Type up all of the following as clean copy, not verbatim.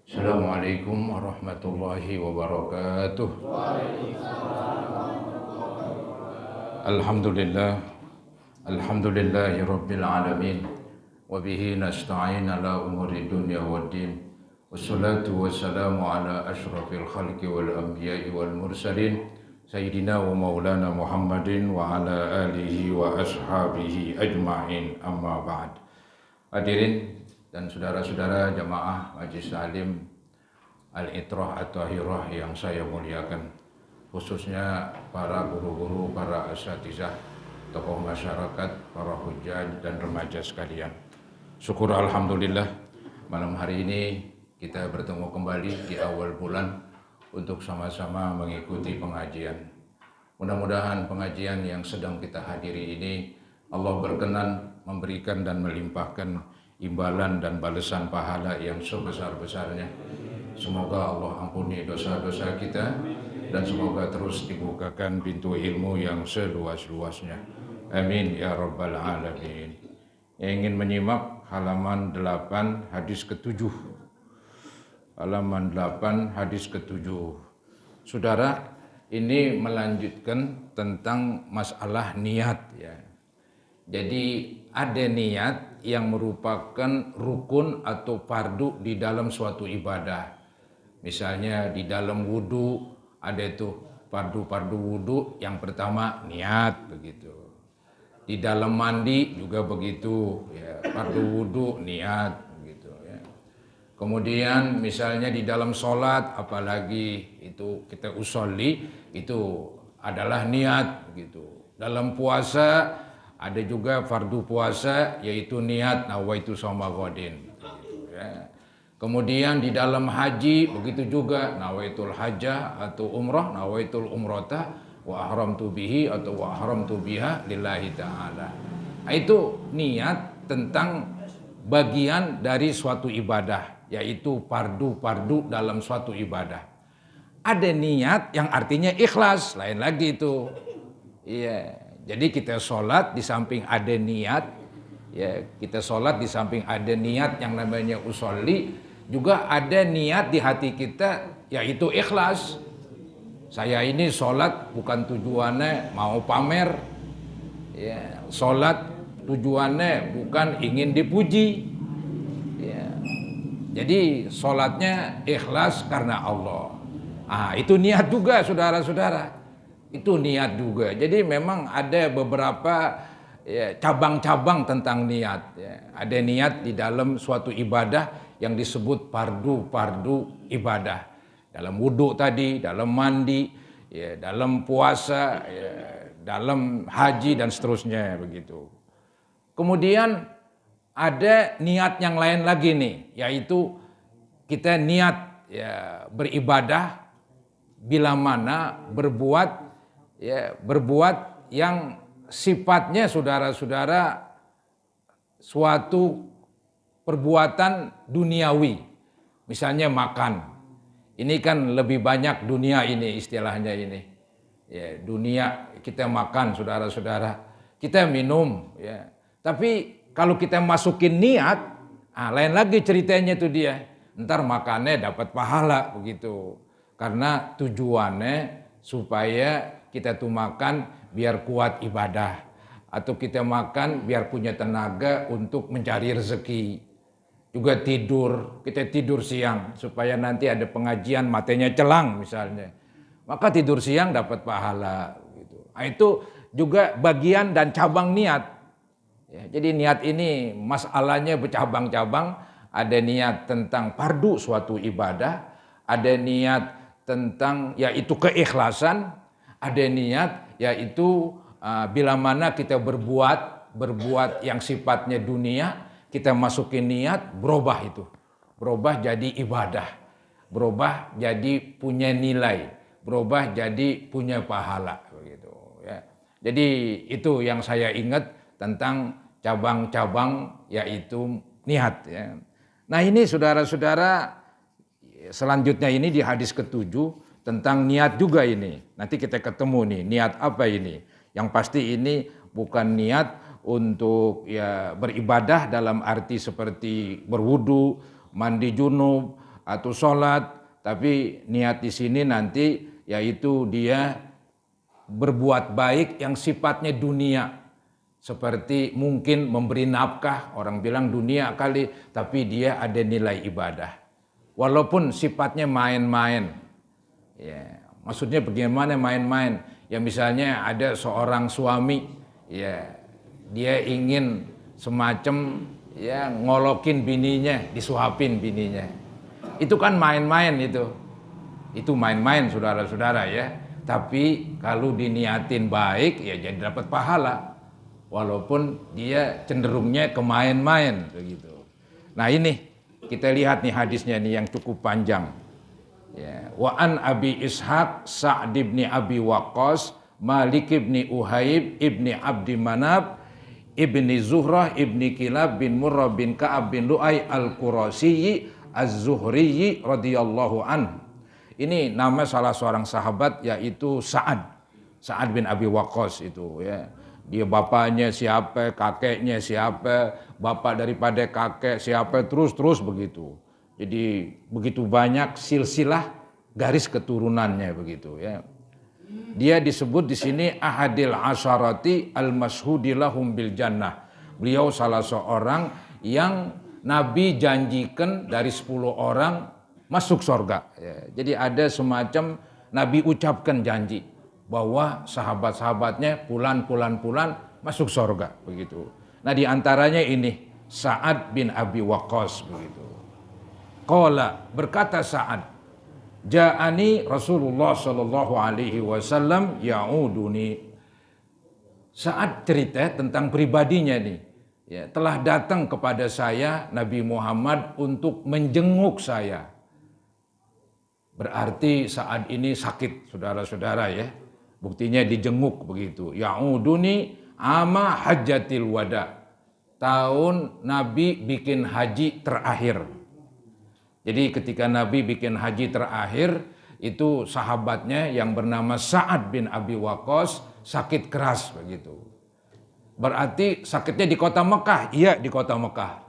Assalamualaikum warahmatullahi wabarakatuh. Alhamdulillah, alhamdulillahi rabbil alamin. Wa bihi nasta'in ala umuri dunya waddin. Wassalatu wassalamu ala asyrafil khalqi wal anbiya'i wal mursalin. Sayyidina wa maulana Muhammadin wa ala alihi wa ashabihi ajma'in, amma ba'd. Hadirin dan saudara-saudara jamaah Majelis Taklim Al-Itrah At-Tahirah yang saya muliakan, khususnya para guru-guru, para asatizah, tokoh masyarakat, para hujjaj dan remaja sekalian. Syukur alhamdulillah, malam hari ini kita bertemu kembali di awal bulan untuk sama-sama mengikuti pengajian. Mudah-mudahan pengajian yang sedang kita hadiri ini Allah berkenan memberikan dan melimpahkan imbalan dan balasan pahala yang sebesar-besarnya. Semoga Allah ampuni dosa-dosa kita dan semoga terus dibukakan pintu ilmu yang seluas-luasnya. Amin ya rabbal alamin. Yang ingin menyimak halaman 8 hadis ke-7. Halaman 8 hadis ke-7. Saudara, ini melanjutkan tentang masalah niat ya. Jadi ada niat yang merupakan rukun atau fardu di dalam suatu ibadah. Misalnya di dalam wudu ada itu fardu-fardu wudu, yang pertama niat begitu. Di dalam mandi juga begitu ya, fardu wudu niat begitu ya. Kemudian misalnya di dalam sholat, apalagi itu kita usolli, itu adalah niat begitu. Dalam puasa ada juga fardu puasa, yaitu niat nawaitu shauma ghadin gitu, ya. Kemudian di dalam haji begitu juga, nawaitul hajjah atau umrah, nawaitul umrata wa ahramtu bihi atau wa ahramtu biha lillahi ta'ala. Itu niat tentang bagian dari suatu ibadah, yaitu fardu-fardu dalam suatu ibadah. Ada niat yang artinya ikhlas, lain lagi itu. Iya. Jadi kita sholat di samping ada niat, ya kita sholat di samping ada niat yang namanya usolli, juga ada niat di hati kita yaitu ikhlas. Saya ini sholat bukan tujuannya mau pamer, ya sholat tujuannya bukan ingin dipuji, ya. Jadi sholatnya ikhlas karena Allah. Itu niat juga saudara-saudara. Itu niat juga. Jadi memang ada beberapa ya, cabang-cabang tentang niat. Ya. Ada niat di dalam suatu ibadah yang disebut fardu ibadah. Dalam wudhu tadi, dalam mandi, ya, dalam puasa, ya, dalam haji dan seterusnya begitu. Kemudian ada niat yang lain lagi nih, yaitu kita niat ya, beribadah bila mana berbuat yang sifatnya saudara-saudara suatu perbuatan duniawi. Misalnya makan. Ini kan lebih banyak dunia ini istilahnya ini. Ya, dunia kita makan saudara-saudara. Kita minum ya. Tapi kalau kita masukin niat, lain lagi ceritanya itu dia. Ntar makannya dapat pahala begitu. Karena tujuannya supaya kita tuh makan biar kuat ibadah, atau kita makan biar punya tenaga untuk mencari rezeki. Juga tidur, kita tidur siang supaya nanti ada pengajian matanya celang misalnya, maka tidur siang dapat pahala gitu. Itu juga bagian dan cabang niat ya. Jadi niat ini masalahnya bercabang-cabang. Ada niat tentang fardu suatu ibadah, ada niat tentang yaitu keikhlasan, ada niat yaitu bila mana kita berbuat yang sifatnya dunia, kita masukin niat, berubah jadi ibadah, berubah jadi punya nilai, berubah jadi punya pahala begitu ya. Jadi itu yang saya ingat tentang cabang-cabang yaitu niat ya. Nah ini saudara-saudara, selanjutnya ini di hadis ke-7 tentang niat juga ini. Nanti kita ketemu nih, niat apa ini? Yang pasti ini bukan niat untuk ya beribadah dalam arti seperti berwudu, mandi junub, atau sholat, tapi niat di sini nanti yaitu dia berbuat baik yang sifatnya dunia. Seperti mungkin memberi nafkah, orang bilang dunia kali, tapi dia ada nilai ibadah. Walaupun sifatnya main-main. Ya, maksudnya bagaimana main-main? Ya misalnya ada seorang suami, ya dia ingin semacam ya ngolokin bininya, disuapin bininya. Itu kan main-main itu. Itu main-main saudara-saudara ya. Tapi kalau diniatin baik ya jadi dapat pahala. Walaupun dia cenderungnya ke main-main begitu. Nah ini kita lihat nih hadisnya nih yang cukup panjang. Ya. Wa an Abi Ishaq Sa'd ibn Abi Waqqas Malik ibn Uhaib ibn Abdi Manab ibni Zuhrah ibni Kilab bin Murrah bin Ka'ab bin Lu'ay al-Qurasyi az-Zuhriyi radhiyallahu anhu. Ini nama salah seorang sahabat yaitu Sa'ad bin Abi Waqqas itu ya. Dia bapaknya siapa, kakeknya siapa, bapak daripada kakek siapa, terus begitu. Jadi begitu banyak silsilah garis keturunannya begitu ya. Dia disebut di sini ahadil asyarati al-mashhudi lahum bil jannah. Beliau salah seorang yang Nabi janjikan dari 10 orang masuk surga. Ya, jadi ada semacam Nabi ucapkan janji bahwa sahabat-sahabatnya pulan masuk surga begitu. Nah di antaranya ini Sa'ad bin Abi Waqqas begitu. Qala berkata Sa'ad, ja'ani Rasulullah sallallahu alaihi wasallam ya'uduni. Sa'ad cerita tentang pribadinya nih. Ya, telah datang kepada saya Nabi Muhammad untuk menjenguk saya. Berarti Sa'ad ini sakit saudara-saudara ya. Buktinya dijenguk begitu. Ya'uduni ama hajjatil wada. Tahun Nabi bikin haji terakhir. Jadi ketika Nabi bikin haji terakhir, itu sahabatnya yang bernama Sa'ad bin Abi Waqqas sakit keras begitu. Berarti sakitnya di kota Mekah? Iya di kota Mekah.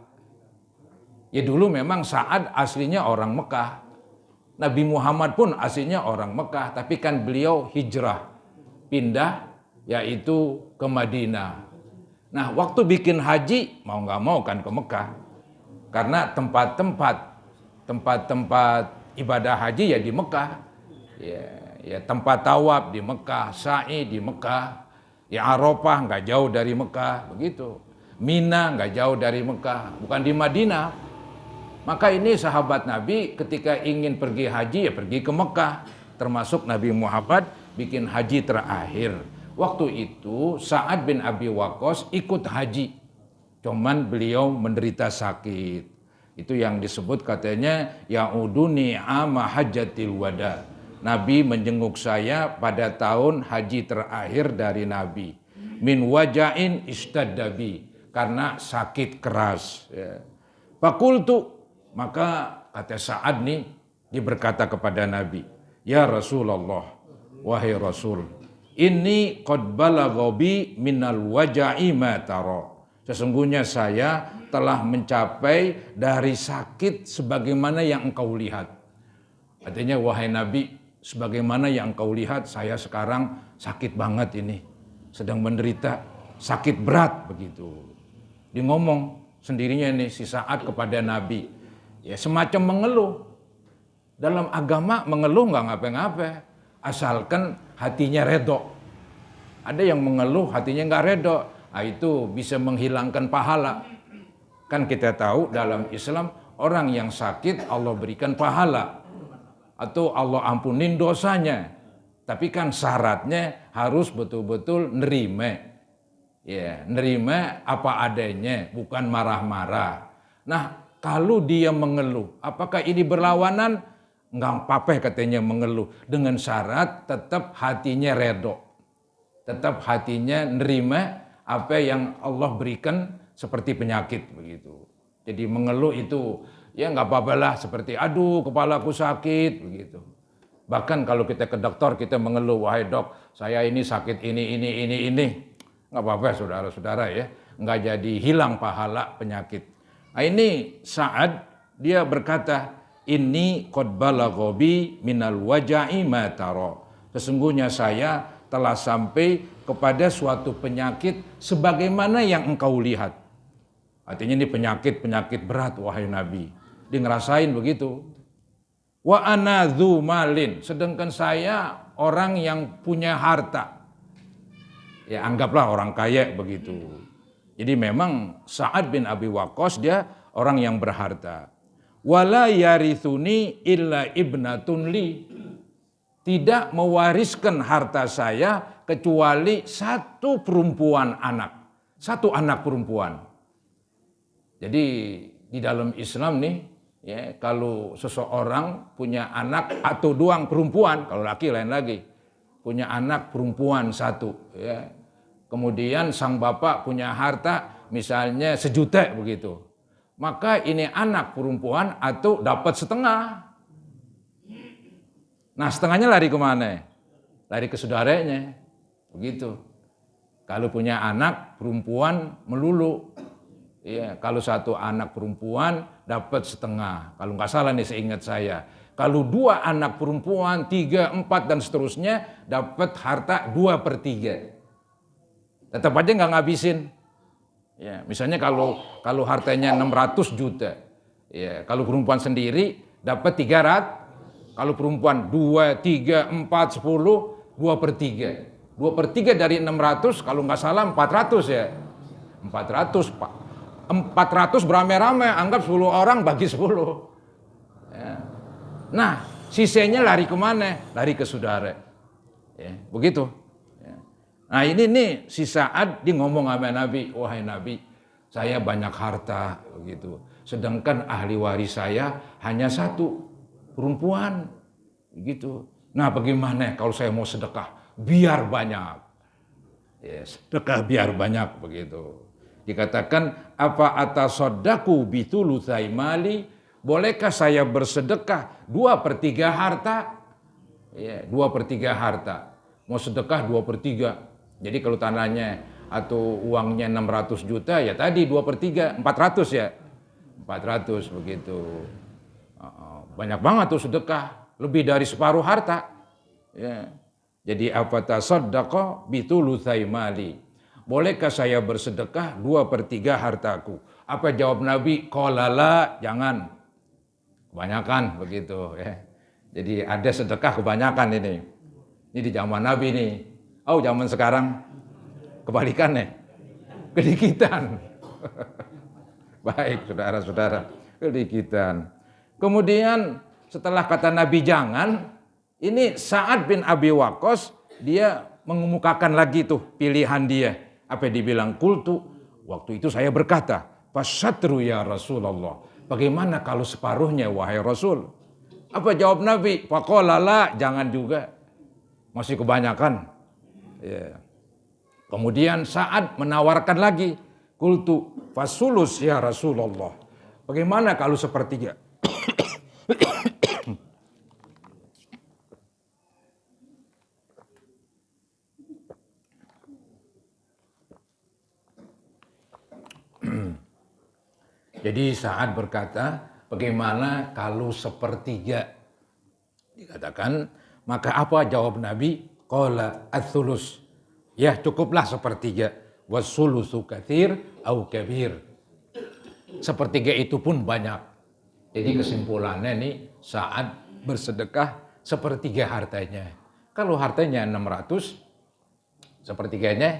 Ya dulu memang Sa'ad aslinya orang Mekah. Nabi Muhammad pun aslinya orang Mekah, tapi kan beliau hijrah. Pindah yaitu ke Madinah. Nah waktu bikin haji mau nggak mau kan ke Mekah. Karena tempat-tempat ibadah haji ya di Mekah. Ya tempat tawaf di Mekah, sa'i di Mekah. Ya Arafah nggak jauh dari Mekah begitu. Mina nggak jauh dari Mekah, bukan di Madinah. Maka ini sahabat Nabi ketika ingin pergi haji ya pergi ke Mekah. Termasuk Nabi Muhammad bikin haji terakhir. Waktu itu Sa'ad bin Abi Waqqas ikut haji. Cuman beliau menderita sakit. Itu yang disebut katanya ya'uduni ama hajjatil wada. Nabi menjenguk saya pada tahun haji terakhir dari Nabi. Min wajain istaddabi. Karena sakit keras. Ya. Fakultu. Maka kata Sa'ad nih dia berkata kepada Nabi. Ya Rasulullah, wahai Rasul, ini qad balagha bi minal waja'i ma tara. Sesungguhnya saya telah mencapai dari sakit sebagaimana yang engkau lihat. Artinya wahai Nabi, sebagaimana yang engkau lihat saya sekarang sakit banget ini. Sedang menderita sakit berat begitu. Dia ngomong sendirinya nih si Sa'ad kepada Nabi. Ya semacam mengeluh. Dalam agama mengeluh nggak ngapa-ngapa. Asalkan hatinya redo. Ada yang mengeluh hatinya nggak redo. Nah, itu bisa menghilangkan pahala. Kan kita tahu dalam Islam orang yang sakit Allah berikan pahala. Atau Allah ampunin dosanya. Tapi kan syaratnya harus betul-betul nerima. Ya, nerima apa adanya, bukan marah-marah. Nah, kalau dia mengeluh, apakah ini berlawanan? Enggak apa-apa katanya mengeluh. Dengan syarat tetap hatinya redo. Tetap hatinya nerima apa yang Allah berikan seperti penyakit begitu. Jadi mengeluh itu ya enggak apa-apa lah seperti aduh kepalaku sakit begitu. Bahkan kalau kita ke dokter kita mengeluh, wahai dok saya ini sakit ini. Enggak apa-apa saudara-saudara ya. Enggak jadi hilang pahala penyakit. Nah ini Sa'ad dia berkata, Inni qad balagha bi minal waja'i ma tara. Sesungguhnya saya telah sampai kepada suatu penyakit sebagaimana yang engkau lihat. Artinya ini penyakit berat wahai Nabi. Dia ngerasain begitu. Wa ana dzu malin, sedangkan saya orang yang punya harta. Ya anggaplah orang kaya begitu. Jadi memang Sa'ad bin Abi Waqqas dia orang yang berharta. Wala yarithuni illa ibnatun li. Tidak mewariskan harta saya kecuali satu perempuan anak. Satu anak perempuan. Jadi di dalam Islam nih, ya, kalau seseorang punya anak atau doang perempuan, kalau laki lain lagi, punya anak perempuan satu, ya. Kemudian sang bapak punya harta misalnya 1 juta begitu. Maka ini anak perempuan atau dapat setengah. Nah setengahnya lari kemana? Lari ke saudaranya. Begitu. Kalau punya anak perempuan melulu. Ya, kalau satu anak perempuan dapat setengah. Kalau nggak salah nih seingat saya. Kalau 2 anak perempuan, 3, 4 dan seterusnya dapat harta 2/3. Tetap aja nggak ngabisin. Ya, misalnya kalau hartanya 600 juta, ya, kalau perempuan sendiri dapat 300, kalau perempuan 2, 3, 4, 10, 2/3. 2/3 dari 600, kalau nggak salah 400 ya. 400 Pak. 400 beramai-ramai, anggap 10 orang bagi 10. Ya. Nah, sisanya lari kemana? Lari ke saudara. Ya, begitu. Nah ini nih si Sa'ad dia ngomong sama Nabi, wahai Nabi, saya banyak harta begitu. Sedangkan ahli waris saya hanya 1 perempuan begitu. Nah bagaimana kalau saya mau sedekah biar banyak? Ya, sedekah biar banyak begitu. Dikatakan apa atasaddaku bitulutsai mali? Bolehkah saya bersedekah 2/3 harta? Ya, 2/3 harta. Mau sedekah 2/3. Jadi kalau tanahnya atau uangnya 600 juta ya tadi 2/3, 400 ya. 400 begitu. Banyak banget tuh sedekah, lebih dari separuh harta. Ya. Jadi apa tasaddaqa bitulutsai mali? Bolehkah saya bersedekah 2/3 hartaku? Apa jawab Nabi? Qala la, jangan. Kebanyakan begitu ya. Jadi ada sedekah kebanyakan ini. Ini di zaman Nabi nih. Oh zaman sekarang kebalikannya. Kedikitan. Baik saudara-saudara. Kedikitan. Kemudian setelah kata Nabi jangan. Ini Sa'ad bin Abi Waqqas. Dia mengemukakan lagi tuh pilihan dia. Apa yang dibilang? Qultu. Waktu itu saya berkata. Fasyatru ya Rasulullah. Bagaimana kalau separuhnya wahai Rasul? Apa jawab Nabi? Faqala la, jangan juga. Masih kebanyakan. Ya. Kemudian Sa'ad menawarkan lagi. Qultu fasulus ya Rasulullah. Bagaimana kalau 1/3? Jadi Sa'ad berkata, bagaimana kalau 1/3? Dikatakan, maka apa jawab Nabi? Qala ats-tsulus. Ya cukuplah 1/3. Was-sulusu katsir au kabir. 1/3 itu pun banyak. Jadi kesimpulannya nih Sa'ad bersedekah 1/3 hartanya. Kalau hartanya 600, 1/3-nya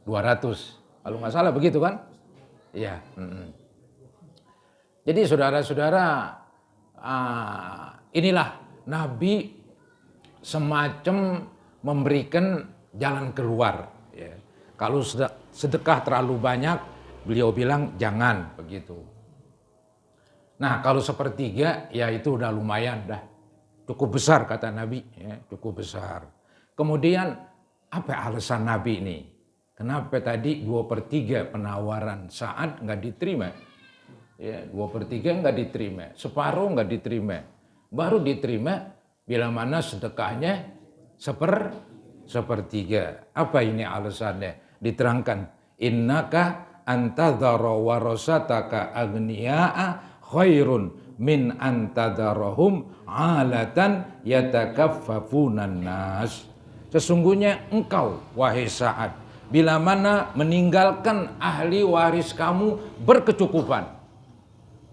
200. Kalau nggak salah begitu kan? Iya. Jadi saudara-saudara, inilah Nabi semacam memberikan jalan keluar. Ya. Kalau sedekah terlalu banyak, beliau bilang jangan begitu. Nah kalau 1/3 ya itu udah lumayan dah. Cukup besar kata Nabi, ya, cukup besar. Kemudian apa alasan Nabi ini? Kenapa tadi 2/3 penawaran Sa'ad nggak diterima? Ya, 2/3 nggak diterima, separuh nggak diterima. Baru diterima bila mana sedekahnya 1/3. Apa ini alasannya? Diterangkan, innaka antadzara warasataka agniya'a khairun min antadarahum alatan yatakaffafunan nas. Sesungguhnya engkau wahai Sa'ad, bila mana meninggalkan ahli waris kamu berkecukupan.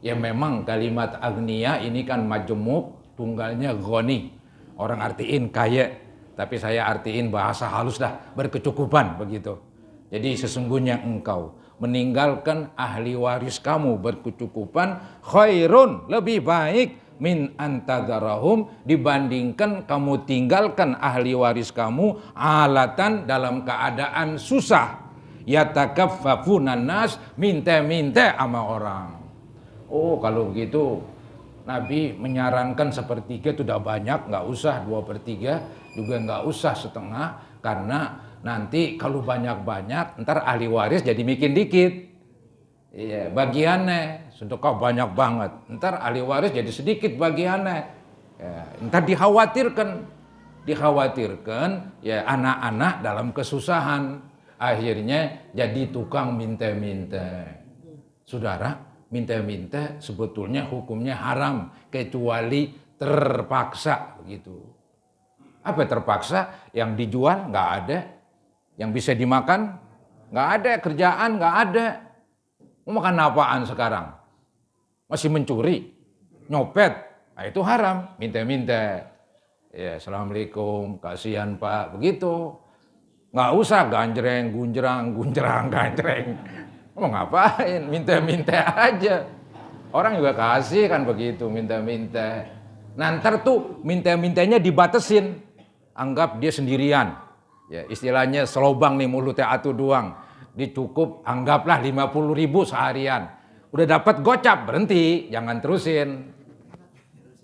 Ya memang kalimat agniya ini kan majemuk, tunggalnya ghani. Orang artiin kaya, tapi saya artiin bahasa halus dah, berkecukupan begitu. Jadi sesungguhnya engkau meninggalkan ahli waris kamu berkecukupan, khairun, lebih baik, min antadarahum, dibandingkan kamu tinggalkan ahli waris kamu alatan, dalam keadaan susah, yatakaffafunan nas, minta-minta sama orang. Oh kalau begitu Nabi menyarankan sepertiga itu udah banyak, nggak usah 2/3, juga nggak usah setengah, karena nanti kalau banyak-banyak ntar ahli waris jadi mikir dikit. Iya, bagiannya sedekah banyak banget, ntar ahli waris jadi sedikit bagiannya. Ya, ntar dikhawatirkan ya anak-anak dalam kesusahan, akhirnya jadi tukang minta-minta. Saudara, minta-minta sebetulnya hukumnya haram kecuali terpaksa begitu. Apa terpaksa? Yang dijual nggak ada, yang bisa dimakan nggak ada, kerjaan nggak ada. Mau makan apaan sekarang? Masih mencuri, nyopet, nah itu haram, minta-minta. Ya, assalamualaikum, kasihan Pak, begitu. Nggak usah ganjreng, ganjreng. Mau ngapain? Minta-minta aja. Orang juga kasih kan begitu, minta-minta. Nah ntar tuh minta-mintanya dibatesin. Anggap dia sendirian. Ya, istilahnya selobang nih mulutnya atu doang. Dicukup anggaplah 50.000 seharian. Udah dapat gocap, berhenti, jangan terusin.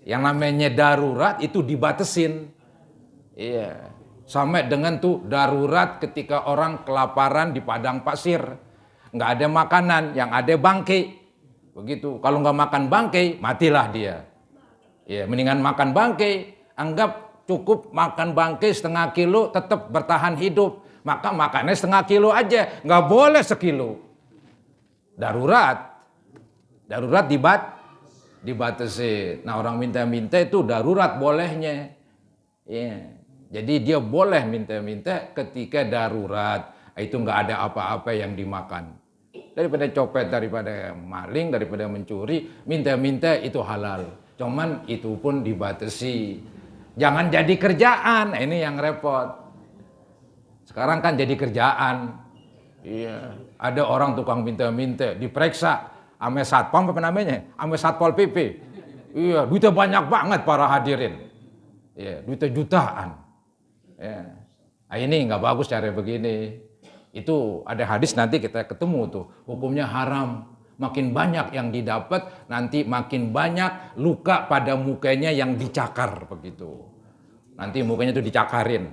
Yang namanya darurat itu dibatesin. Iya. Sampai dengan tuh darurat ketika orang kelaparan di padang pasir. Nggak ada makanan, yang ada bangkai. Begitu. Kalau nggak makan bangkai, matilah dia. Ya, mendingan makan bangkai. Anggap cukup makan bangkai 1/2 kilo tetap bertahan hidup. Maka makannya 1/2 kilo aja, nggak boleh 1 kilo. Darurat dibatasi. Nah orang minta-minta itu darurat bolehnya. Ya. Jadi dia boleh minta-minta ketika darurat. Itu nggak ada apa-apa yang dimakan. Daripada copet, daripada maling, daripada mencuri, minta-minta itu halal. Cuman itu pun dibatasi. Jangan jadi kerjaan, ini yang repot. Sekarang kan jadi kerjaan. Iya, ada orang tukang minta-minta, diperiksa ame satpam apa namanya? Ame satpol PP. Iya, duitnya banyak banget para hadirin. Iya, duitnya jutaan. Ya. Nah, ini nggak bagus cara begini. Itu ada hadis nanti kita ketemu tuh, hukumnya haram. Makin banyak yang didapat, nanti makin banyak luka pada mukanya yang dicakar begitu. Nanti mukanya tuh dicakarin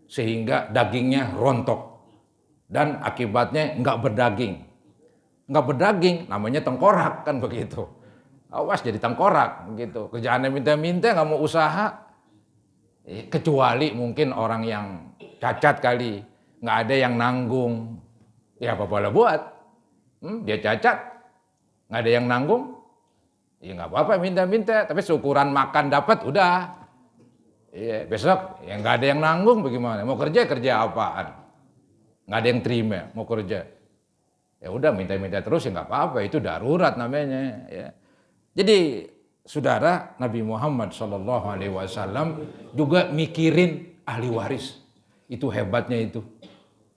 sehingga dagingnya rontok dan akibatnya nggak berdaging. Nggak berdaging namanya tengkorak kan begitu. Awas jadi tengkorak begitu. Kerjaannya minta-minta nggak mau usaha. Kecuali mungkin orang yang cacat kali, nggak ada yang nanggung. Ya apa boleh buat? Dia cacat, nggak ada yang nanggung. Ya nggak apa-apa minta-minta, tapi seukuran makan dapat udah. Iya, besok ya nggak ada yang nanggung bagaimana? Mau kerja apaan? Nggak ada yang terima, mau kerja. Ya udah minta-minta terus ya nggak apa-apa, itu darurat namanya. Ya. Jadi saudara, Nabi Muhammad SAW juga mikirin ahli waris. Itu hebatnya itu.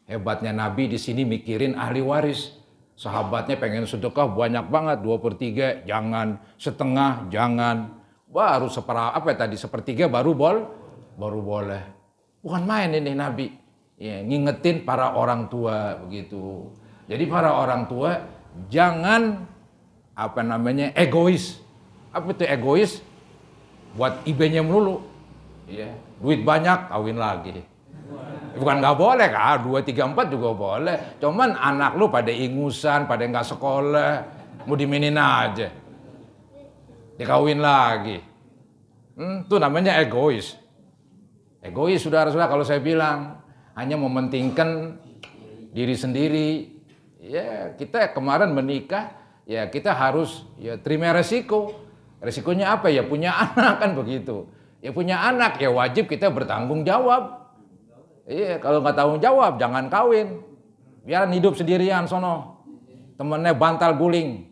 Hebatnya Nabi di sini mikirin ahli waris. Sahabatnya pengen sedekah banyak banget, 2/3 jangan, setengah jangan. Baru sepertiga baru boleh. Bukan main ini Nabi. Ya, ngingetin para orang tua begitu. Jadi para orang tua jangan egois. Apa itu egois? Buat IB-nya melulu. Ya, duit banyak kawin lagi. Bukan nggak boleh, 2, 3, 4 juga boleh. Cuman anak lu pada ingusan, pada nggak sekolah, mau diminin aja. Dikawin lagi. Itu namanya egois. Egois saudara-saudara kalau saya bilang. Hanya mementingkan diri sendiri. Ya kita kemarin menikah ya kita harus ya terima resiko. Resikonya apa ya? Punya anak kan begitu. Ya punya anak ya wajib kita bertanggung jawab. Iya, kalau nggak tanggung jawab jangan kawin. Biar hidup sendirian sono. Temennya bantal guling.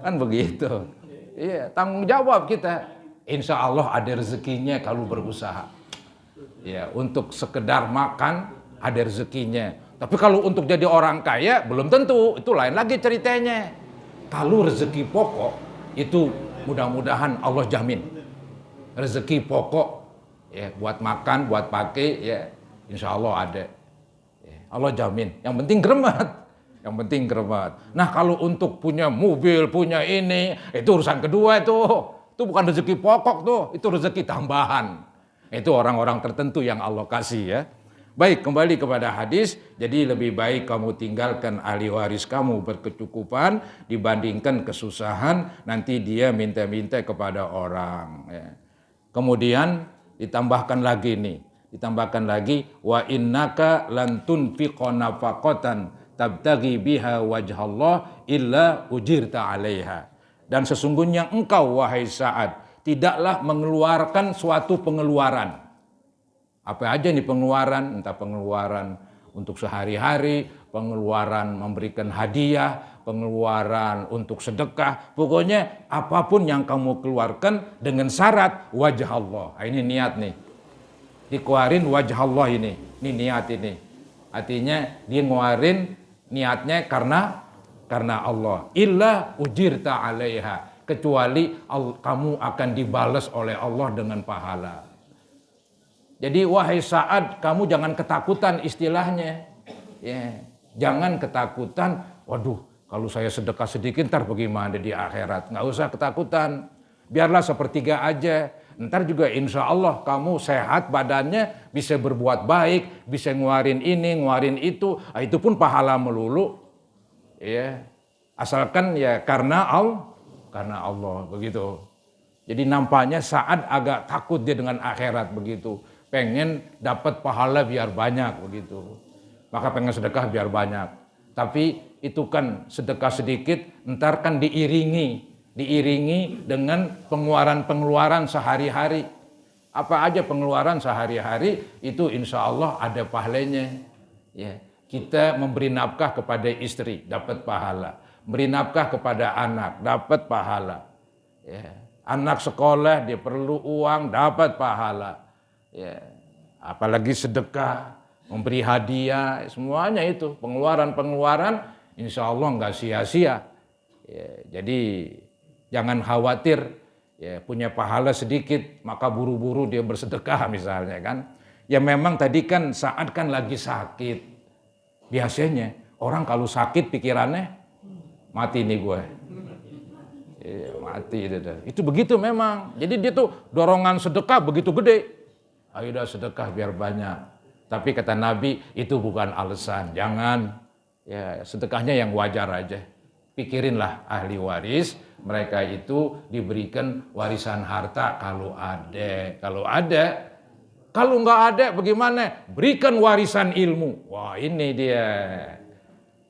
Kan begitu. Iya, tanggung jawab kita. Insya Allah ada rezekinya kalau berusaha. Ya, untuk sekedar makan ada rezekinya. Tapi kalau untuk jadi orang kaya belum tentu. Itu lain lagi ceritanya. Kalau rezeki pokok itu mudah-mudahan Allah jamin. Rezeki pokok ya buat makan, buat pakai ya insya Allah ada. Ya, Allah jamin. Yang penting geremat. Yang penting geremat. Nah kalau untuk punya mobil, punya ini, itu urusan kedua itu. Itu bukan rezeki pokok tuh, itu rezeki tambahan. Itu orang-orang tertentu yang Allah kasih ya. Baik, kembali kepada hadis. Jadi lebih baik kamu tinggalkan ahli waris kamu berkecukupan dibandingkan kesusahan. Nanti dia minta-minta kepada orang. Ya. Kemudian ditambahkan lagi nih. Ditambahkan lagi. Wa innaka lan tunfiqa nafaqatan tabtaghi biha wajhallah illa ujirta 'alaiha. Dan sesungguhnya engkau wahai Sa'ad tidaklah mengeluarkan suatu pengeluaran. Apa aja nih pengeluaran? Entah pengeluaran untuk sehari-hari, pengeluaran memberikan hadiah, pengeluaran untuk sedekah. Pokoknya apapun yang kamu keluarkan dengan syarat wajah Allah. Ini niat nih. Dikeluarin wajah Allah ini. Ini niat ini. Artinya dia ngeluarin niatnya karena Allah. Illa ujirta 'alaiha. Kecuali kamu akan dibalas oleh Allah dengan pahala. Jadi wahai Sa'ad, kamu jangan ketakutan istilahnya. Ya, jangan ketakutan, waduh kalau saya sedekah sedikit ntar bagaimana di akhirat. Nggak usah ketakutan. Biarlah sepertiga aja. Ntar juga insya Allah kamu sehat badannya, bisa berbuat baik, bisa ngeluarin ini, ngeluarin itu. Itu pun pahala melulu. Ya, asalkan ya karena Allah begitu. Jadi nampaknya Sa'ad agak takut dia dengan akhirat begitu. Pengen dapat pahala biar banyak begitu. Maka pengen sedekah biar banyak. Tapi itu kan sedekah sedikit, ntar kan diiringi dengan pengeluaran-pengeluaran sehari-hari. Apa aja pengeluaran sehari-hari itu insya Allah ada pahalanya. Ya, kita memberi nafkah kepada istri dapat pahala, beri nafkah kepada anak dapat pahala. Ya, anak sekolah dia perlu uang dapat pahala. Ya, apalagi sedekah, memberi hadiah, semuanya itu pengeluaran-pengeluaran insya Allah nggak sia-sia. Ya, jadi jangan khawatir ya, punya pahala sedikit maka buru-buru dia bersedekah misalnya kan. Ya memang tadi kan saat kan lagi sakit. Biasanya orang kalau sakit pikirannya mati nih gue. Ya, mati itu begitu memang. Jadi dia tuh dorongan sedekah begitu gede. Ayo dah sedekah biar banyak. Tapi kata Nabi itu bukan alasan. Jangan ya sedekahnya yang wajar aja. Pikirinlah ahli waris, mereka itu diberikan warisan harta kalau ada. Kalau nggak ada bagaimana? Berikan warisan ilmu. Wah ini dia.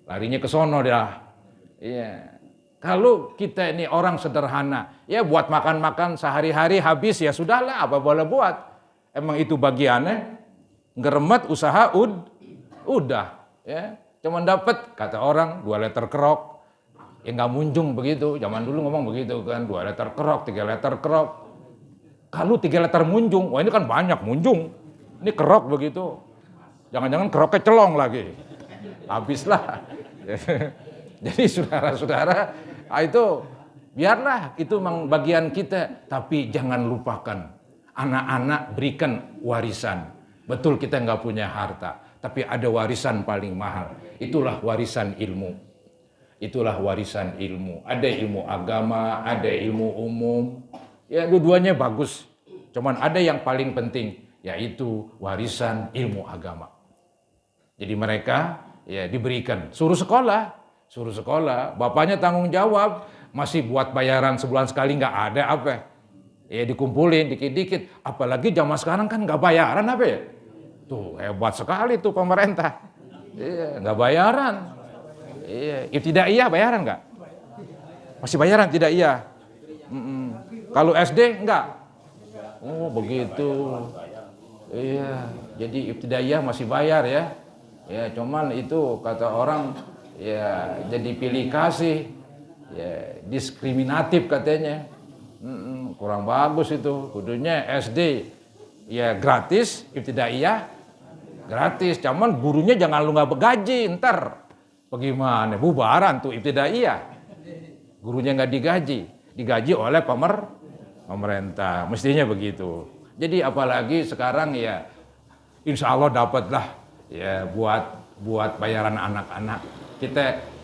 Larinya ke sono dah. Iya. Kalau kita ini orang sederhana, ya buat makan-makan sehari-hari habis ya sudahlah apa boleh buat. Emang itu bagiannya, ngeremet usaha udah. Ya. Cuman dapat kata orang 2 liter kerok. Ya nggak munjung begitu, zaman dulu ngomong begitu kan, 2 liter kerok, 3 liter kerok. Kalau 3 liter munjung, wah ini kan banyak munjung. Ini kerok begitu. Jangan-jangan keroknya celong lagi. Habislah. Jadi saudara-saudara, itu biarlah itu memang bagian kita. Tapi jangan lupakan, anak-anak berikan warisan. Betul kita nggak punya harta, tapi ada warisan paling mahal. Itulah warisan ilmu. Itulah warisan ilmu. Ada ilmu agama, ada ilmu umum. Ya dua-duanya bagus. Cuman ada yang paling penting, yaitu warisan ilmu agama. Jadi mereka ya diberikan, suruh sekolah. Bapaknya tanggung jawab, masih buat bayaran sebulan sekali nggak ada apa. Ya dikumpulin dikit-dikit. Apalagi zaman sekarang kan nggak bayaran apa ya. Tuh hebat sekali tuh pemerintah. Iya nggak bayaran. Iya, ibtidaiyah bayaran nggak? Masih bayaran ibtidaiyah. Kalau SD enggak? Oh begitu. Iya, jadi ibtidaiyah masih bayar ya. Ya, cuman itu kata orang ya jadi pilih kasih. Ya, diskriminatif katanya. Kurang bagus itu. Kudunya SD ya gratis, ibtidaiyah gratis. Cuman gurunya jangan lu nggak bergaji, ntar bagaimana? Bubaran tuh ibtidaiyah. Gurunya nggak digaji oleh pemerintah. Mestinya begitu. Jadi apalagi sekarang ya insya Allah dapatlah ya buat bayaran anak-anak.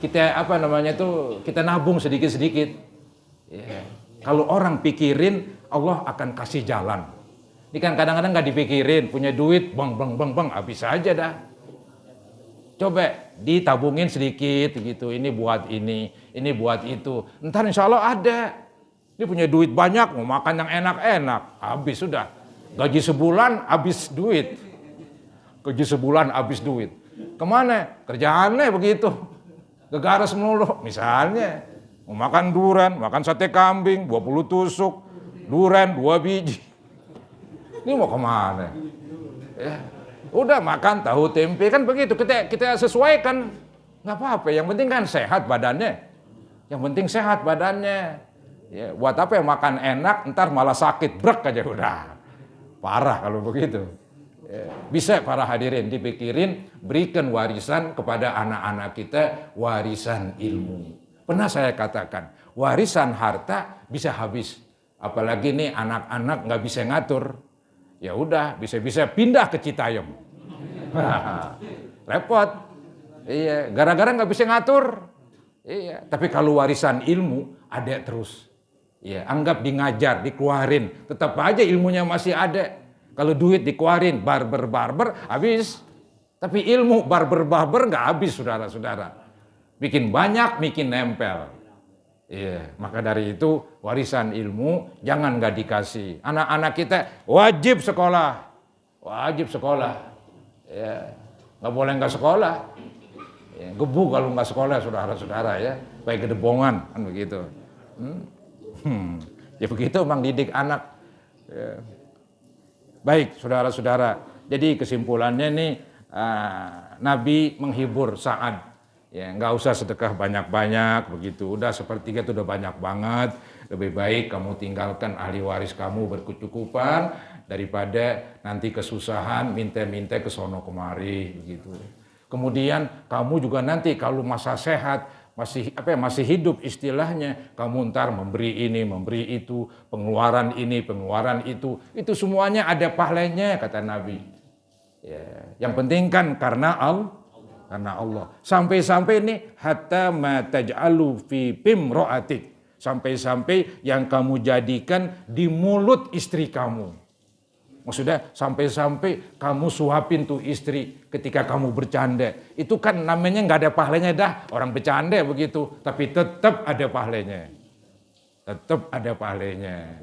Kita apa namanya tuh kita nabung sedikit-sedikit. Ya. Kalau orang pikirin Allah akan kasih jalan. Ini kan kadang-kadang nggak dipikirin, punya duit bang habis aja dah. Coba ditabungin sedikit gitu. Ini buat itu. Ntar insya Allah ada. Ini punya duit banyak, mau makan yang enak-enak, habis sudah. Gaji sebulan habis duit. Kemana? Kerjaannya begitu. Gegaras melulu. Misalnya, mau makan durian, makan sate kambing, 20 tusuk, durian 2 biji. Ini mau kemana? Ya, udah makan tahu tempe kan begitu. Kita sesuaikan. Nggak apa-apa, yang penting kan sehat badannya. Ya, buat apa yang makan enak, ntar malah sakit, brek aja udah. Parah kalau begitu. Bisa para hadirin dipikirin, berikan warisan kepada anak-anak kita, warisan ilmu. Pernah saya katakan, warisan harta bisa habis. Apalagi nih anak-anak nggak bisa ngatur. Ya udah, bisa-bisa pindah ke Citayam. Repot. Iya, gara-gara nggak bisa ngatur. Iya, tapi kalau warisan ilmu ada terus. Ya, anggap di ngajar, dikeluarin, tetap aja ilmunya masih ada. Kalau duit dikeluarin, barber habis. Tapi ilmu barber nggak habis, saudara-saudara. Bikin banyak, bikin nempel. Iya, maka dari itu warisan ilmu jangan nggak dikasih. Anak-anak kita wajib sekolah. Ya, nggak boleh nggak sekolah. Ya, gebu kalau nggak sekolah, saudara-saudara ya. Baik gedebongan, kan begitu. Ya begitu Bang didik anak. Ya. Baik, saudara-saudara. Jadi kesimpulannya nih, Nabi menghibur Sa'ad. Ya, nggak usah sedekah banyak-banyak begitu. Udah sepertiga itu udah banyak banget. Lebih baik kamu tinggalkan ahli waris kamu berkecukupan daripada nanti kesusahan minta-minta ke sono kemari begitu. Kemudian kamu juga nanti kalau masa sehat masih hidup istilahnya, kamu ntar memberi ini, memberi itu, pengeluaran ini, pengeluaran itu semuanya ada pahalanya kata Nabi. Ya, yang penting kan karena Allah. Sampai-sampai ini hatta ma taj'alu fi bimra'atik. Sampai-sampai yang kamu jadikan di mulut istri kamu. Maksudnya sampai-sampai kamu suapin tuh istri ketika kamu bercanda. Itu kan namanya nggak ada pahalanya dah. Orang bercanda begitu. Tapi tetap ada pahalanya.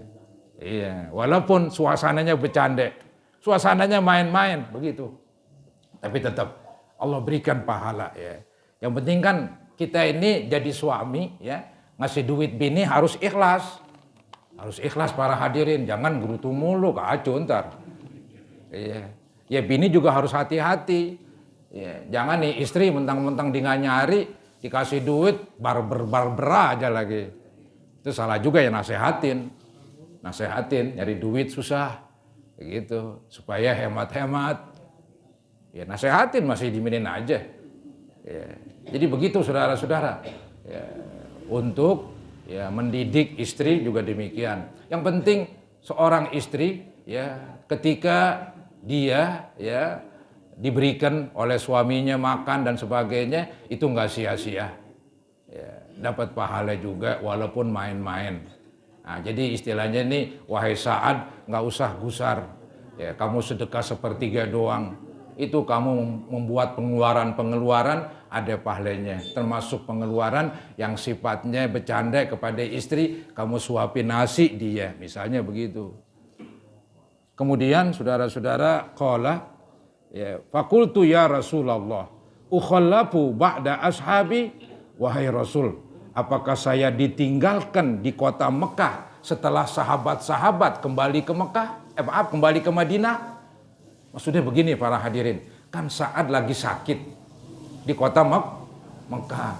Iya, walaupun suasananya bercanda. Suasananya main-main begitu. Tapi tetap Allah berikan pahala ya. Yang penting kan kita ini jadi suami ya. Ngasih duit bini harus ikhlas. Harus ikhlas para hadirin, jangan gerutu mulu, kacau ntar. Iya. Ya bini juga harus hati-hati. Ya, jangan nih istri mentang-mentang dia nggak nyari, dikasih duit, barber aja lagi. Itu salah juga ya nasehatin, nyari duit susah. Begitu, supaya hemat-hemat. Ya nasehatin masih diminin aja. Ya, jadi begitu saudara-saudara. Ya, untuk ya mendidik istri juga demikian. Yang penting seorang istri ya ketika dia ya diberikan oleh suaminya makan dan sebagainya itu nggak sia-sia. Ya, dapat pahala juga walaupun main-main. Nah, jadi istilahnya ini wahai Sa'ad nggak usah gusar. Ya, kamu sedekah sepertiga doang. Itu kamu membuat pengeluaran ada pahalanya, termasuk pengeluaran yang sifatnya bercanda kepada istri, kamu suapin nasi dia, misalnya begitu. Kemudian saudara-saudara qala ya faqultu ya Rasulullah ukhallafu ba'da ashabi wahai Rasul, apakah saya ditinggalkan di kota Mekah setelah sahabat-sahabat kembali ke kembali ke Madinah? Maksudnya begini para hadirin, kan Sa'ad lagi sakit di kota Mekah.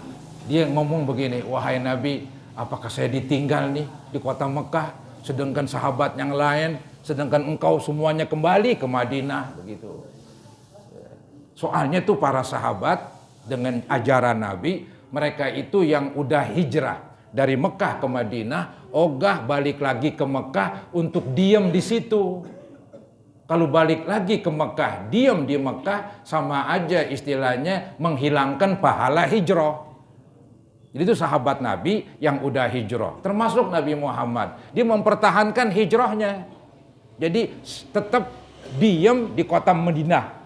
Dia ngomong begini, wahai Nabi, apakah saya ditinggal nih di kota Mekah, sedangkan sahabat yang lain, sedangkan engkau semuanya kembali ke Madinah, begitu. Soalnya tuh para sahabat dengan ajaran Nabi, mereka itu yang udah hijrah dari Mekah ke Madinah, ogah balik lagi ke Mekah untuk diam di situ. Kalau balik lagi ke Mekah, diam di Mekah, sama aja istilahnya menghilangkan pahala hijrah. Jadi itu sahabat Nabi yang udah hijrah, termasuk Nabi Muhammad. Dia mempertahankan hijrahnya. Jadi tetap diam di kota Madinah.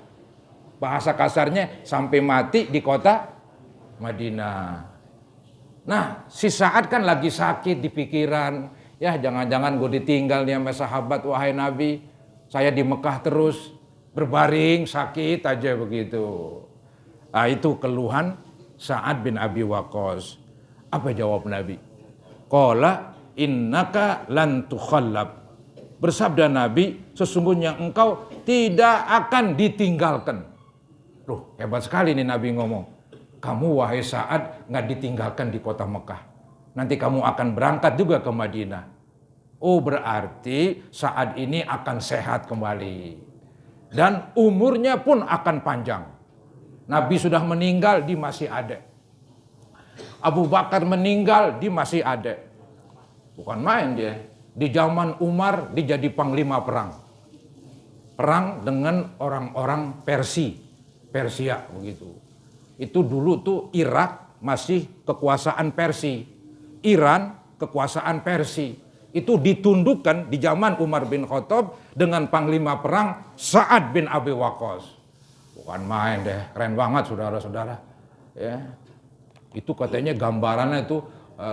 Bahasa kasarnya sampai mati di kota Madinah. Nah, si Sa'ad kan lagi sakit di pikiran. Ya jangan-jangan gue ditinggal nih sama sahabat, wahai Nabi. Saya di Mekah terus berbaring sakit aja begitu. Nah, itu keluhan Sa'ad bin Abi Waqqas. Apa jawab Nabi? Qala innaka lan tukhallab. Bersabda Nabi, sesungguhnya engkau tidak akan ditinggalkan. Loh, hebat sekali nih Nabi ngomong. Kamu wahai Sa'ad nggak ditinggalkan di kota Mekah. Nanti kamu akan berangkat juga ke Madinah. Oh, berarti Sa'ad ini akan sehat kembali. Dan umurnya pun akan panjang. Nabi sudah meninggal, dia masih ada. Abu Bakar meninggal, dia masih ada. Bukan main dia. Di zaman Umar, dia jadi panglima perang. Perang dengan orang-orang Persia begitu. Itu dulu tuh Irak masih kekuasaan Persia. Iran kekuasaan Persia. Itu ditundukkan di zaman Umar bin Khattab dengan panglima perang Sa'ad bin Abi Waqqas. Bukan main deh, keren banget saudara-saudara. Ya. Itu katanya gambarannya itu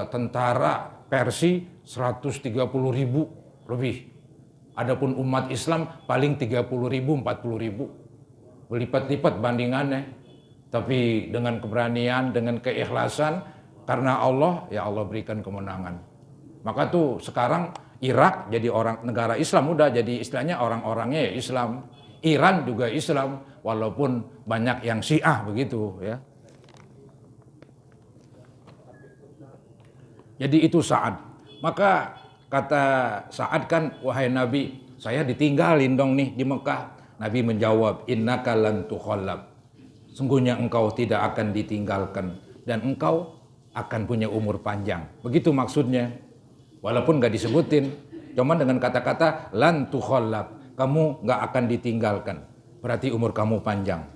tentara Persia 130.000 lebih. Adapun umat Islam paling 30.000, 40.000. Berlipat-lipat bandingannya. Tapi dengan keberanian, dengan keikhlasan, karena Allah, ya Allah berikan kemenangan. Maka tuh sekarang Irak jadi negara Islam, udah jadi istilahnya orang-orangnya ya Islam. Iran juga Islam, walaupun banyak yang Syiah begitu ya. Jadi itu Sa'ad. Maka kata Sa'ad kan, wahai Nabi, saya ditinggalin dong nih di Mekah. Nabi menjawab, innaka lan tukhallab. Sungguhnya engkau tidak akan ditinggalkan dan engkau akan punya umur panjang. Begitu maksudnya. Walaupun gak disebutin, cuman dengan kata-kata lan tukhallab, kamu gak akan ditinggalkan. Berarti umur kamu panjang.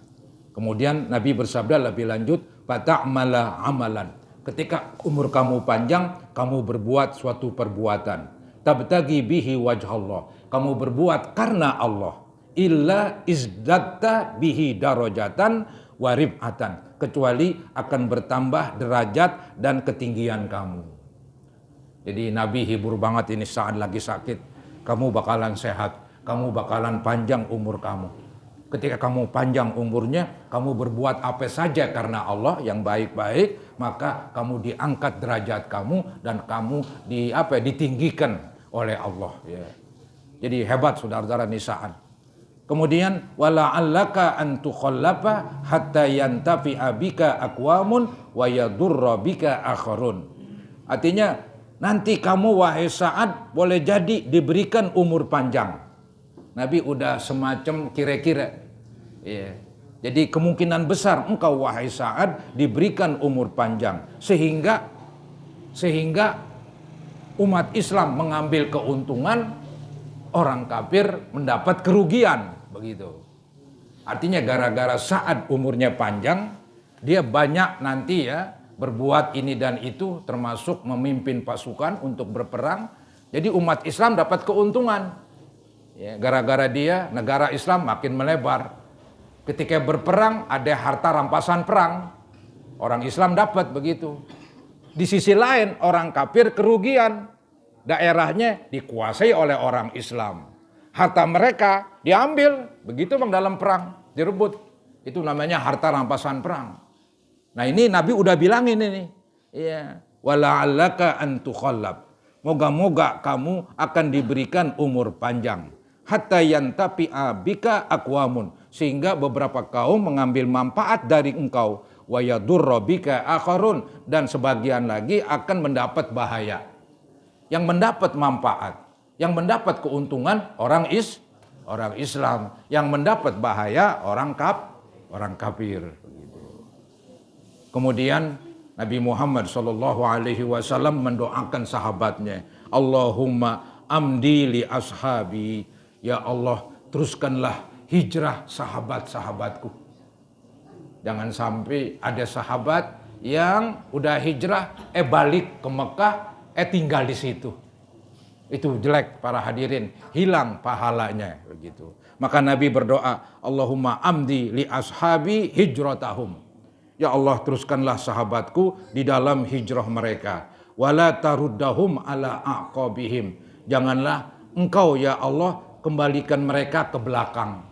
Kemudian Nabi bersabda lebih lanjut, fata'mala amalan. Ketika umur kamu panjang, kamu berbuat suatu perbuatan. Tabtagi bihi wajhallah. Kamu berbuat karena Allah. Illa izdatta bihi darajatan warib'atan. Kecuali akan bertambah derajat dan ketinggian kamu. Jadi Nabi hibur banget ini saat lagi sakit. Kamu bakalan sehat. Kamu bakalan panjang umur kamu. Ketika kamu panjang umurnya, kamu berbuat apa saja karena Allah yang baik-baik, maka kamu diangkat derajat kamu dan kamu ditinggikan oleh Allah. Ya. Jadi hebat saudara-saudara nisaan. Kemudian wala'allaka an tukhallafa hatta yantafi'a bika aqwamun wa yadurra bika akharun. Artinya nanti kamu wahai Sa'ad boleh jadi diberikan umur panjang. Nabi udah semacam kira-kira. Ya. Jadi kemungkinan besar engkau wahai Sa'ad diberikan umur panjang. Sehingga umat Islam mengambil keuntungan, orang kafir mendapat kerugian. Begitu. Artinya gara-gara Sa'ad umurnya panjang, dia banyak nanti ya berbuat ini dan itu, termasuk memimpin pasukan untuk berperang. Jadi umat Islam dapat keuntungan. Ya, gara-gara dia negara Islam makin melebar. Ketika berperang ada harta rampasan perang. Orang Islam dapat begitu. Di sisi lain orang kafir kerugian. Daerahnya dikuasai oleh orang Islam. Harta mereka diambil. Begitu bang dalam perang direbut. Itu namanya harta rampasan perang. Nah ini Nabi udah bilangin ini. Ya, wala'allaka an tukhallab. Moga-moga kamu akan diberikan umur panjang. Hatta yantafi'a bika aqwamun. Sehingga beberapa kaum mengambil manfaat dari engkau. Wa yadurra bika akharun. Dan sebagian lagi akan mendapat bahaya. Yang mendapat manfaat, yang mendapat keuntungan orang Islam. Yang mendapat bahaya orang kafir. Kemudian Nabi Muhammad SAW mendoakan sahabatnya, Allahumma amdi li ashabi, ya Allah teruskanlah hijrah sahabat-sahabatku. Jangan sampai ada sahabat yang udah hijrah, balik ke Mekah, tinggal di situ. Itu jelek para hadirin, hilang pahalanya begitu. Maka Nabi berdoa, Allahumma amdi li ashabi hijratahum. Ya Allah teruskanlah sahabatku di dalam hijrah mereka. Wala taruddahum ala aqabihim. Janganlah engkau ya Allah kembalikan mereka ke belakang.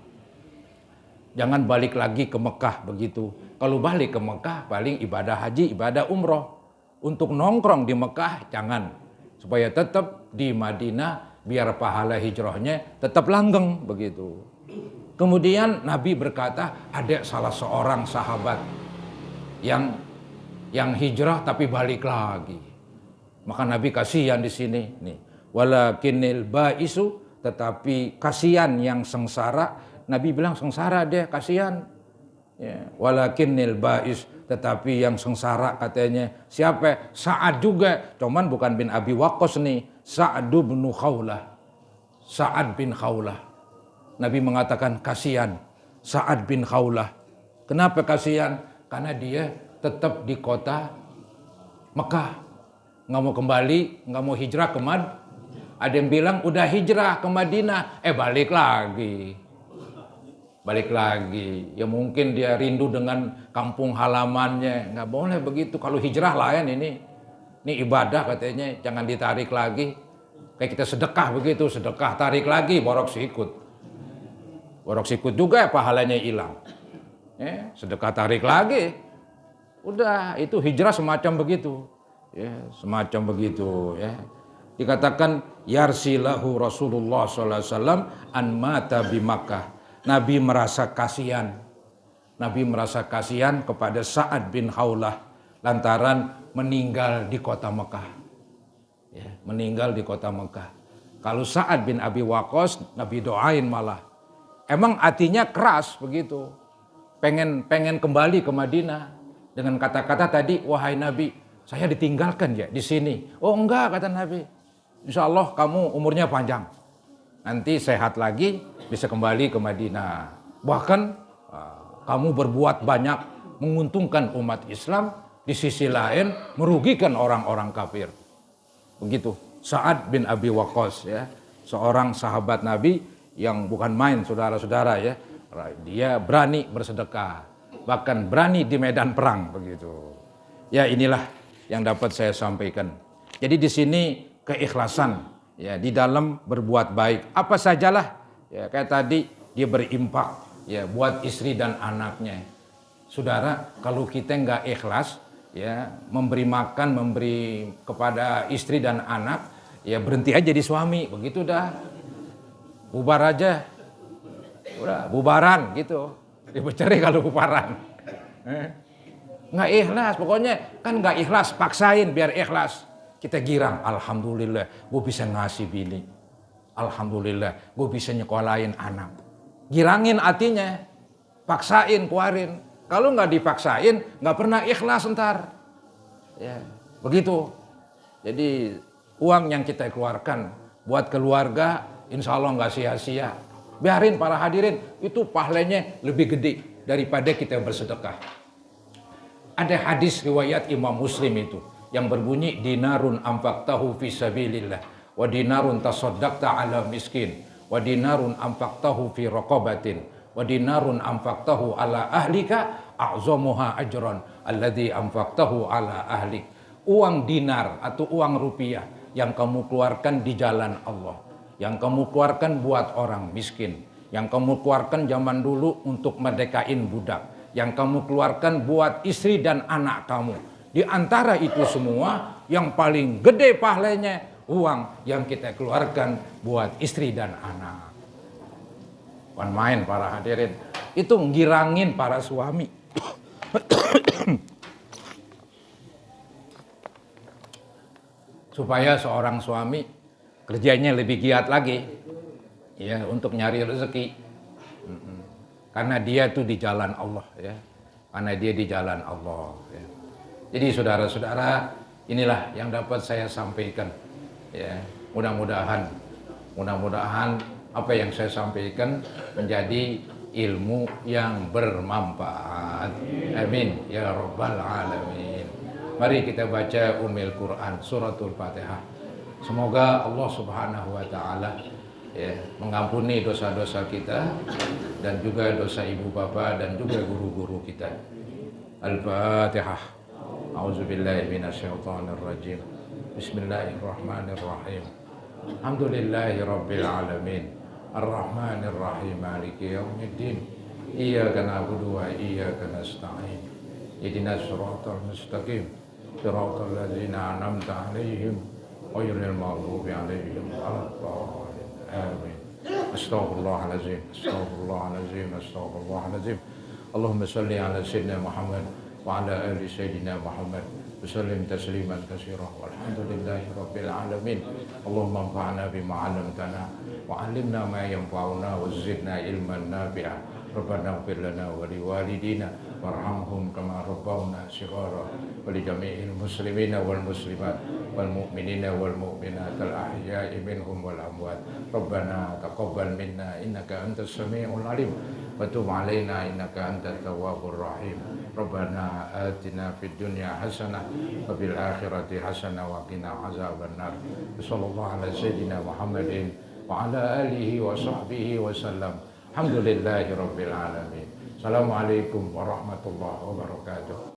Jangan balik lagi ke Mekah begitu. Kalau balik ke Mekah paling ibadah haji, ibadah umroh. Untuk nongkrong di Mekah jangan. Supaya tetap di Madinah biar pahala hijrahnya tetap langgeng begitu. Kemudian Nabi berkata ada salah seorang sahabat yang hijrah tapi balik lagi. Maka Nabi kasihan di sini nih. Walakinil ba'isu, tetapi kasihan yang sengsara. Nabi bilang sengsara dia, kasihan. Ya. Walakinil ba'is, tetapi yang sengsara katanya siapa? Sa'ad juga, cuman bukan bin Abi Waqqas nih, Sa'ad bin Khawlah. Sa'ad bin Khawlah. Nabi mengatakan kasihan Sa'ad bin Khawlah. Kenapa kasihan? Karena dia tetap di kota Mekah. Nggak mau kembali, nggak mau hijrah ke Madinah. Ada yang bilang udah hijrah ke Madinah, balik lagi. Balik lagi. Ya mungkin dia rindu dengan kampung halamannya. Nggak boleh begitu. Kalau hijrah lain ini. Ini ibadah katanya, jangan ditarik lagi. Kayak kita sedekah begitu, sedekah tarik lagi, borok sikut. Borok sikut juga pahalanya hilang. Sedekah tarik lagi, udah itu hijrah semacam begitu, semacam begitu. Dikatakan yarsilahu Rasulullah SAW an mata bi Makkah. Nabi merasa kasihan, kepada Sa'ad bin Khawlah lantaran meninggal di kota Mekah, meninggal di kota Mekah. Kalau Sa'ad bin Abi Waqqas Nabi doain malah, emang hatinya keras begitu. Pengen kembali ke Madinah dengan kata-kata tadi, wahai Nabi, saya ditinggalkan ya di sini. Oh enggak, kata Nabi. Insya Allah kamu umurnya panjang. Nanti sehat lagi bisa kembali ke Madinah. Bahkan kamu berbuat banyak menguntungkan umat Islam, di sisi lain merugikan orang-orang kafir. Begitu. Sa'ad bin Abi Waqqas ya, seorang sahabat Nabi yang bukan main saudara-saudara ya. Dia berani bersedekah, bahkan berani di medan perang begitu. Ya inilah yang dapat saya sampaikan. Jadi di sini keikhlasan ya di dalam berbuat baik apa sajalah ya, kayak tadi dia berimpak ya buat istri dan anaknya. Saudara, kalau kita nggak ikhlas ya memberi makan, memberi kepada istri dan anak, ya berhenti aja di suami begitu dah. Bubar aja. Udah bubaran gitu, dibercerai kalau bubaran. Nggak ikhlas, pokoknya kan nggak ikhlas, paksain biar ikhlas. Kita girang, alhamdulillah, gue bisa ngasih bini, alhamdulillah, gue bisa nyekolahin anak. Girangin hatinya, paksain, keluarin. Kalau nggak dipaksain, nggak pernah ikhlas ntar. Ya, begitu. Jadi uang yang kita keluarkan buat keluarga, insya Allah nggak sia-sia. Biarin para hadirin, itu pahalanya lebih gede daripada kita bersedekah. Ada hadis riwayat Imam Muslim itu yang berbunyi dinarun anfaqtahu fi sabilillah wa dinarun tasaddaqta ala miskin wa dinarun anfaqtahu fi raqabatin wa dinarun anfaqtahu ala ahlika a'zamuha ajran alladzi anfaqtahu ala ahlik. Uang dinar atau uang rupiah yang kamu keluarkan di jalan Allah, yang kamu keluarkan buat orang miskin, yang kamu keluarkan zaman dulu untuk merdekain budak, yang kamu keluarkan buat istri dan anak kamu. Di antara itu semua, yang paling gede pahalanya uang yang kita keluarkan buat istri dan anak. Bukan main para hadirin, itu ngirangin para suami. Supaya seorang suami kerjanya lebih giat lagi, ya, untuk nyari rezeki. Karena dia tuh di jalan Allah, ya. Karena dia di jalan Allah, ya. Jadi saudara-saudara, inilah yang dapat saya sampaikan, ya. Mudah-mudahan apa yang saya sampaikan menjadi ilmu yang bermanfaat. Amin ya rabbal alamin. Mari kita baca Ummul Quran, suratul Fatihah. Semoga Allah Subhanahu wa taala, ya, mengampuni dosa-dosa kita dan juga dosa ibu bapa dan juga guru-guru kita. Al-Fatihah. A'udzubillahi minasyaitonirrajim. Bismillahirrahmanirrahim. Alhamdulillahi rabbil alamin. Ar-Rahmanir Rahim. Maliki yaumiddin. Iyyaka na'budu wa iyyaka nasta'in. Ihdinas siratal mustaqim. Siratal ladzina an'amta 'alaihim ghairil maghdubi 'alaihim waladdallin. Amin. Astaghfirullahalazim. Astaghfirullahalazim. Astaghfirullahalazim. Allahumma shalli ala sayyidina Muhammad wa ala ali sayyidina Muhammad. Wasallim tasliman katsira. Walhamdulillahi rabbil alamin. Allahumma anfa'na bima 'allamtana wa 'allimna ma yanfa'una wa zidna ilman nafi'a. Rabbana ighfir lana wa liwalidina warhamhum kama rabbawna shighara wa li jami'il muslimina wal muslimat wal mu'minina wal mu'minat al ahya'i minhum wal amwat. Rabbana taqabbal minna innaka antas sami'ul alim wa tub 'alaina innaka antat tawwabur rahim. Rabbana atina fid dunya hasanah wa fil akhirati hasanah wa qina azabannar. Sallallahu ala sayyidina Muhammadin wa ala alihi wa sahbihi wa sallam. Alhamdulillahi rabbil alamin. Assalamualaikum warahmatullahi wabarakatuh.